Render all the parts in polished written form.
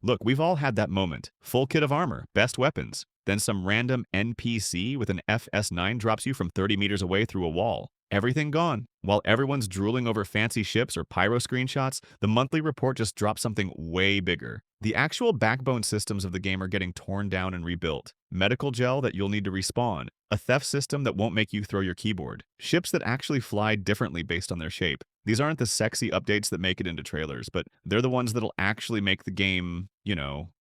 Look, we've all had that moment. Full kit of armor, best weapons. Then some random NPC with an FS9 drops you from 30 meters away through a wall. Everything gone. While everyone's drooling over fancy ships or pyro screenshots, the monthly report just dropped something way bigger. The actual backbone systems of the game are getting torn down and rebuilt. Medical gel that you'll need to respawn. A theft system that won't make you throw your keyboard. Ships that actually fly differently based on their shape. These aren't the sexy updates that make it into trailers, but they're the ones that'll actually make the game,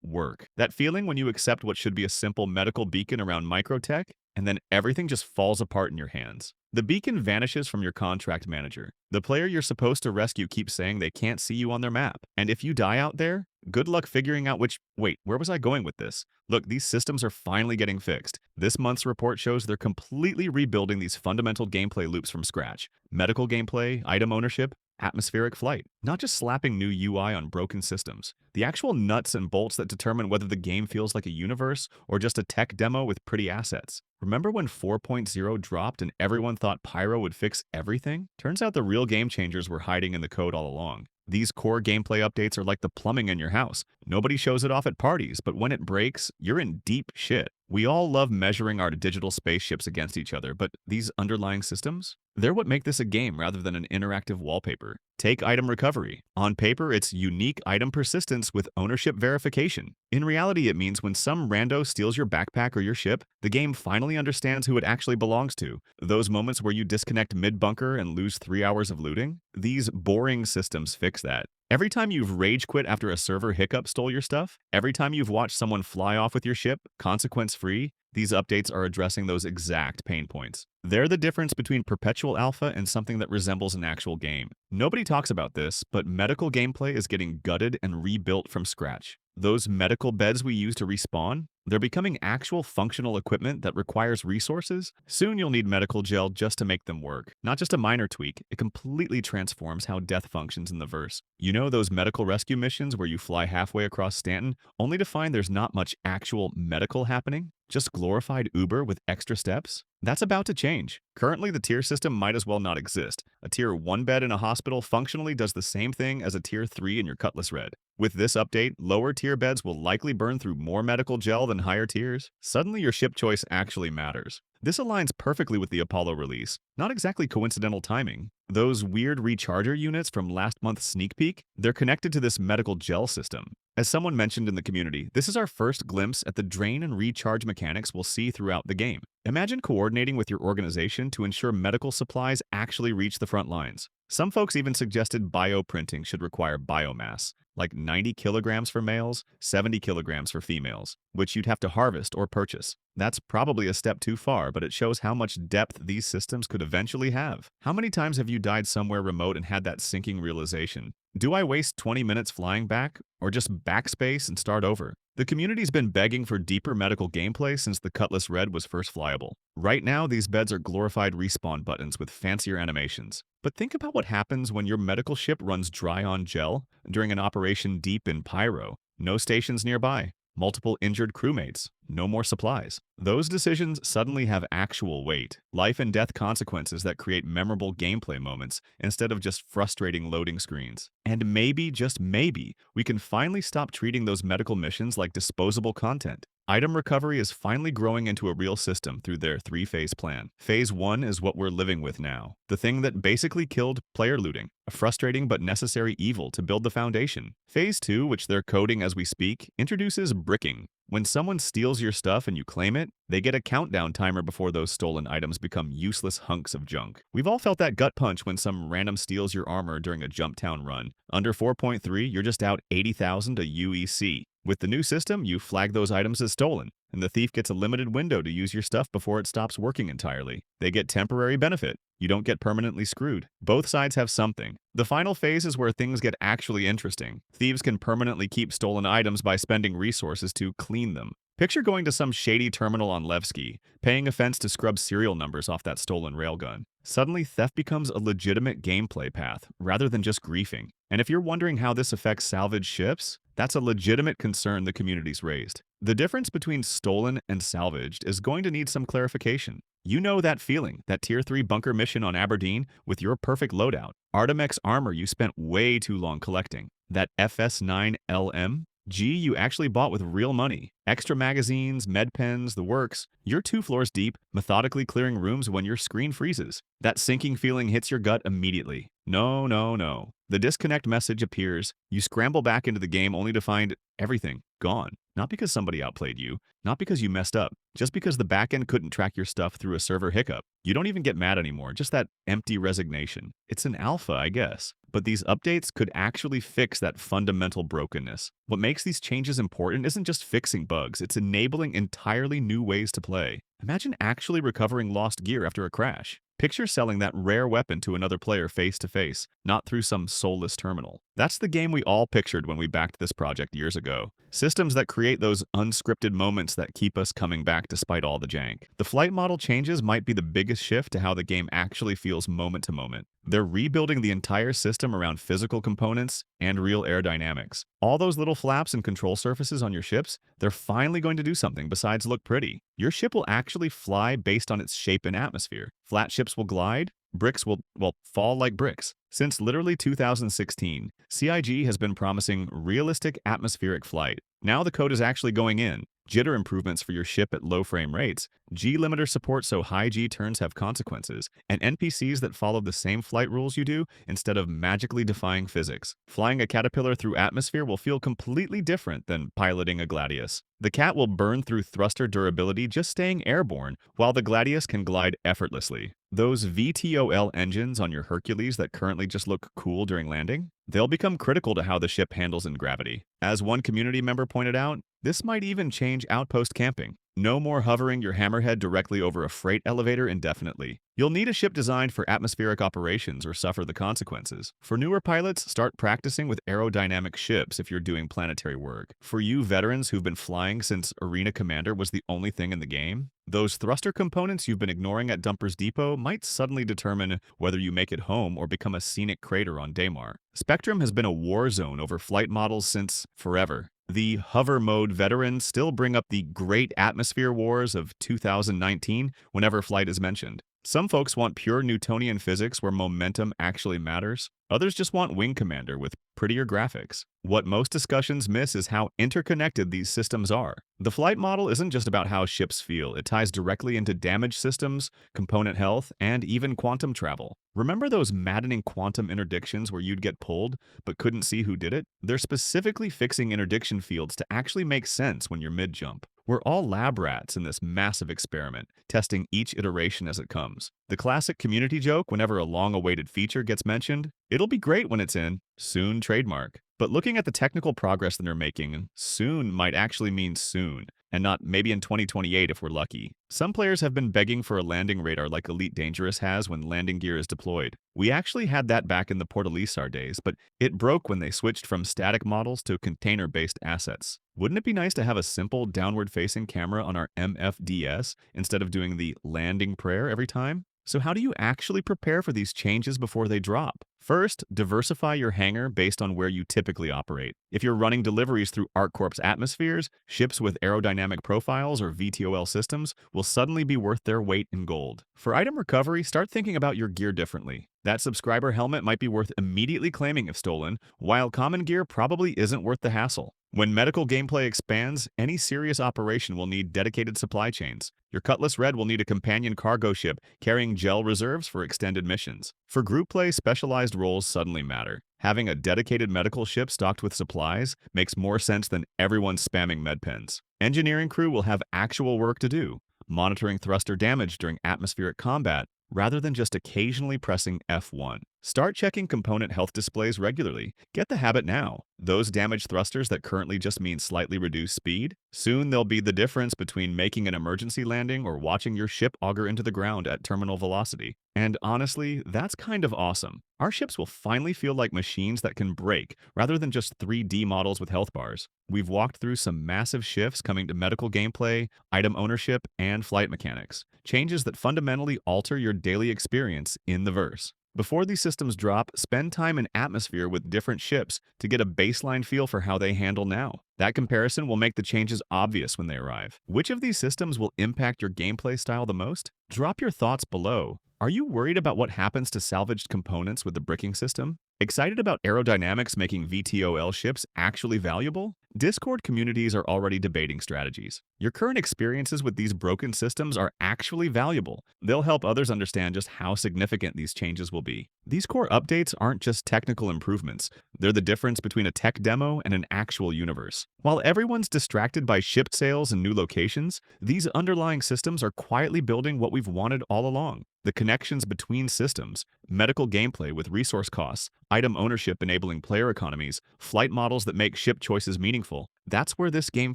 work. That feeling when you accept what should be a simple medical beacon around microtech, and then everything just falls apart in your hands. The beacon vanishes from your contract manager. The player you're supposed to rescue keeps saying they can't see you on their map. And if you die out there, good luck figuring out wait, where was I going with this? Look, these systems are finally getting fixed. This month's report shows they're completely rebuilding these fundamental gameplay loops from scratch. Medical gameplay, item ownership, atmospheric flight. Not just slapping new UI on broken systems. The actual nuts and bolts that determine whether the game feels like a universe or just a tech demo with pretty assets. Remember when 4.0 dropped and everyone thought Pyro would fix everything? Turns out the real game changers were hiding in the code all along. These core gameplay updates are like the plumbing in your house. Nobody shows it off at parties, but when it breaks, you're in deep shit. We all love measuring our digital spaceships against each other, but these underlying systems? They're what make this a game rather than an interactive wallpaper. Take item recovery. On paper, it's unique item persistence with ownership verification. In reality, it means when some rando steals your backpack or your ship, the game finally understands who it actually belongs to. Those moments where you disconnect mid-bunker and lose 3 hours of looting? These boring systems fix that. Every time you've rage quit after a server hiccup stole your stuff, every time you've watched someone fly off with your ship, consequence-free, these updates are addressing those exact pain points. They're the difference between perpetual alpha and something that resembles an actual game. Nobody talks about this, but medical gameplay is getting gutted and rebuilt from scratch. Those medical beds we use to respawn, they're becoming actual functional equipment that requires resources. Soon you'll need medical gel just to make them work. Not just a minor tweak, it completely transforms how death functions in the verse. You know those medical rescue missions where you fly halfway across Stanton, only to find there's not much actual medical happening? Just glorified Uber with extra steps? That's about to change. Currently, the tier system might as well not exist. A tier 1 bed in a hospital functionally does the same thing as a tier 3 in your Cutlass Red. With this update, lower tier beds will likely burn through more medical gel than higher tiers. Suddenly, your ship choice actually matters. This aligns perfectly with the Apollo release. Not exactly coincidental timing. Those weird recharger units from last month's sneak peek, they're connected to this medical gel system. As someone mentioned in the community, this is our first glimpse at the drain and recharge mechanics we'll see throughout the game. Imagine coordinating with your organization to ensure medical supplies actually reach the front lines. Some folks even suggested bioprinting should require biomass, like 90 kilograms for males, 70 kilograms for females, which you'd have to harvest or purchase. That's probably a step too far, but it shows how much depth these systems could eventually have. How many times have you died somewhere remote and had that sinking realization? Do I waste 20 minutes flying back, or just backspace and start over? The community's been begging for deeper medical gameplay since the Cutlass Red was first flyable. Right now, these beds are glorified respawn buttons with fancier animations. But think about what happens when your medical ship runs dry on gel during an operation deep in Pyro. No stations nearby. Multiple injured crewmates, no more supplies. Those decisions suddenly have actual weight, life and death consequences that create memorable gameplay moments instead of just frustrating loading screens. And maybe, just maybe, we can finally stop treating those medical missions like disposable content. Item recovery is finally growing into a real system through their 3-phase plan. Phase 1 is what we're living with now. The thing that basically killed player looting, a frustrating but necessary evil to build the foundation. Phase 2, which they're coding as we speak, introduces bricking. When someone steals your stuff and you claim it, they get a countdown timer before those stolen items become useless hunks of junk. We've all felt that gut punch when some random steals your armor during a jump town run. Under 4.3, you're just out 80,000 to UEC. With the new system, you flag those items as stolen, and the thief gets a limited window to use your stuff before it stops working entirely. They get temporary benefit. You don't get permanently screwed. Both sides have something. The final phase is where things get actually interesting. Thieves can permanently keep stolen items by spending resources to clean them. Picture going to some shady terminal on Levski, paying a fence to scrub serial numbers off that stolen railgun. Suddenly, theft becomes a legitimate gameplay path, rather than just griefing. And if you're wondering how this affects salvaged ships, that's a legitimate concern the community's raised. The difference between stolen and salvaged is going to need some clarification. You know that feeling, that Tier 3 bunker mission on Aberdeen with your perfect loadout, Artemex armor you spent way too long collecting, that FS9 LM? G you actually bought with real money. Extra magazines, med pens, the works. You're 2 floors deep, methodically clearing rooms when your screen freezes. That sinking feeling hits your gut immediately. No, no, no. The disconnect message appears. You scramble back into the game only to find everything gone. Not because somebody outplayed you, not because you messed up, just because the backend couldn't track your stuff through a server hiccup. You don't even get mad anymore, just that empty resignation. It's an alpha, I guess. But these updates could actually fix that fundamental brokenness. What makes these changes important isn't just fixing bugs, it's enabling entirely new ways to play. Imagine actually recovering lost gear after a crash. Picture selling that rare weapon to another player face to face, not through some soulless terminal. That's the game we all pictured when we backed this project years ago. Systems that create those unscripted moments that keep us coming back despite all the jank. The flight model changes might be the biggest shift to how the game actually feels moment to moment. They're rebuilding the entire system around physical components and real aerodynamics. All those little flaps and control surfaces on your ships, they're finally going to do something besides look pretty. Your ship will actually fly based on its shape and atmosphere. Flat ships will glide, bricks will, fall like bricks. Since literally 2016, CIG has been promising realistic atmospheric flight. Now the code is actually going in. Jitter improvements for your ship at low frame rates, G limiter support so high G turns have consequences, and NPCs that follow the same flight rules you do instead of magically defying physics. Flying a caterpillar through atmosphere will feel completely different than piloting a Gladius. The cat will burn through thruster durability just staying airborne, while the Gladius can glide effortlessly. Those VTOL engines on your Hercules that currently just look cool during landing, they'll become critical to how the ship handles in gravity. As one community member pointed out, this might even change outpost camping. No more hovering your hammerhead directly over a freight elevator indefinitely. You'll need a ship designed for atmospheric operations or suffer the consequences. For newer pilots, start practicing with aerodynamic ships if you're doing planetary work. For you veterans who've been flying since Arena Commander was the only thing in the game, those thruster components you've been ignoring at Dumper's Depot might suddenly determine whether you make it home or become a scenic crater on Daymar. Spectrum has been a war zone over flight models since forever. The hover mode veterans still bring up the great atmosphere wars of 2019 whenever flight is mentioned. Some folks want pure Newtonian physics where momentum actually matters. Others just want Wing Commander with prettier graphics. What most discussions miss is how interconnected these systems are. The flight model isn't just about how ships feel, it ties directly into damage systems, component health, and even quantum travel. Remember those maddening quantum interdictions where you'd get pulled but couldn't see who did it? They're specifically fixing interdiction fields to actually make sense when you're mid-jump. We're all lab rats in this massive experiment, testing each iteration as it comes. The classic community joke whenever a long-awaited feature gets mentioned, it'll be great when it's in, soon trademark. But looking at the technical progress that they're making, soon might actually mean soon, and not maybe in 2028 if we're lucky. Some players have been begging for a landing radar like Elite Dangerous has when landing gear is deployed. We actually had that back in the Portalisar days, but it broke when they switched from static models to container-based assets. Wouldn't it be nice to have a simple downward-facing camera on our MFDS instead of doing the landing prayer every time? So how do you actually prepare for these changes before they drop? First, diversify your hangar based on where you typically operate. If you're running deliveries through ArcCorp's atmospheres, ships with aerodynamic profiles or VTOL systems will suddenly be worth their weight in gold. For item recovery, start thinking about your gear differently. That subscriber helmet might be worth immediately claiming if stolen, while common gear probably isn't worth the hassle. When medical gameplay expands, any serious operation will need dedicated supply chains. Your Cutlass Red will need a companion cargo ship carrying gel reserves for extended missions. For group play, specialized roles suddenly matter. Having a dedicated medical ship stocked with supplies makes more sense than everyone spamming medpens. Engineering crew will have actual work to do, monitoring thruster damage during atmospheric combat, rather than just occasionally pressing F1. Start checking component health displays regularly. Get the habit now. Those damaged thrusters that currently just mean slightly reduced speed, soon they'll be the difference between making an emergency landing or watching your ship auger into the ground at terminal velocity. And honestly, that's kind of awesome. Our ships will finally feel like machines that can break, rather than just 3D models with health bars. We've walked through some massive shifts coming to medical gameplay, item ownership, and flight mechanics. Changes that fundamentally alter your daily experience in the verse. Before these systems drop, spend time in atmosphere with different ships to get a baseline feel for how they handle now. That comparison will make the changes obvious when they arrive. Which of these systems will impact your gameplay style the most? Drop your thoughts below. Are you worried about what happens to salvaged components with the bricking system? Excited about aerodynamics making VTOL ships actually valuable? Discord communities are already debating strategies. Your current experiences with these broken systems are actually valuable. They'll help others understand just how significant these changes will be. These core updates aren't just technical improvements, they're the difference between a tech demo and an actual universe. While everyone's distracted by ship sales and new locations, these underlying systems are quietly building what we've wanted all along. The connections between systems, medical gameplay with resource costs, item ownership enabling player economies, flight models that make ship choices meaningful. That's where this game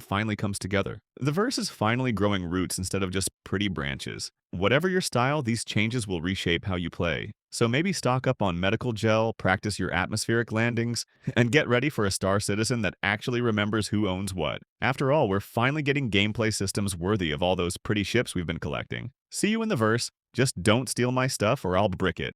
finally comes together. The verse is finally growing roots instead of just pretty branches. Whatever your style, these changes will reshape how you play. So maybe stock up on medical gel, practice your atmospheric landings, and get ready for a Star Citizen that actually remembers who owns what. After all, we're finally getting gameplay systems worthy of all those pretty ships we've been collecting. See you in the verse. Just don't steal my stuff or I'll brick it.